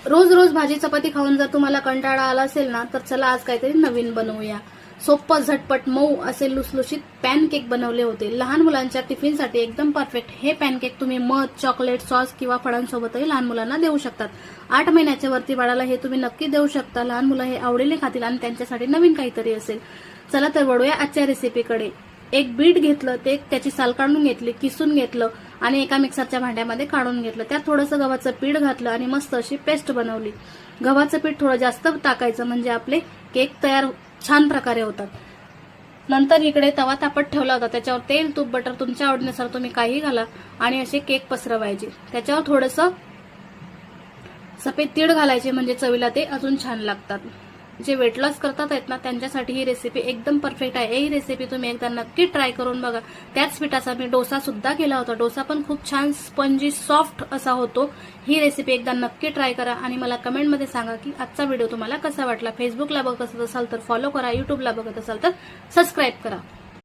रोज रोज भाजी चपाती खाऊन जर तुम्हाला कंटाळा आला असेल ना, तर चला आज काहीतरी नवीन बनवूया. सोप्पं झटपट मऊ असे लुसलुशीत पॅनकेक बनवले होते. लहान मुलांच्या टिफिनसाठी एकदम परफेक्ट हे पॅनकेक तुम्ही मध, चॉकलेट, सॉस किंवा फळांसोबतही लहान मुलांना देऊ शकतात. 8 महिन्याच्या वरती बाळाला हे तुम्ही नक्की देऊ शकता. लहान मुलं हे आवडीने खातील आणि त्यांच्यासाठी नवीन काहीतरी असेल. चला तर वळूया आजच्या रेसिपीकडे. एक बीट घेतलं, ते त्याची साल काढून घेतली, किसून घेतलं आणि एका मिक्सरच्या भांड्यामध्ये काढून घेतलं. त्यात थोडंसं गव्हाचं पीठ घातलं आणि मस्त अशी पेस्ट बनवली. गव्हाचं पीठ थोडं जास्त टाकायचं म्हणजे आपले केक तयार छान प्रकारे होतात. नंतर इकडे तवा तापत ठेवला होता, त्याच्यावर तेल, तूप, बटर तुमच्या आवडीनुसार तुम्ही काही घाला आणि असे केक पसरवायचे. त्याच्यावर थोडंसं सफेद तीळ घालायचे म्हणजे चवीला ते अजून छान लागतात. जे वेट लॉस करतात आहेत ना, त्यांच्यासाठी ही रेसिपी एकदम परफेक्ट आहे. ही रेसिपी तुम्ही एकदा नक्की ट्राय करून बघा. त्याच पिठाचा मी डोसा सुद्धा केला होता. डोसा पण खूप छान स्पंजी सॉफ्ट असा होतो. ही रेसिपी एकदा नक्की ट्राय करा आणि मला कमेंटमध्ये सांगा की आजचा व्हिडिओ तुम्हाला कसा वाटला. फेसबुकला बघत असाल तर फॉलो करा, युट्यूबला बघत असाल तर सबस्क्राईब करा.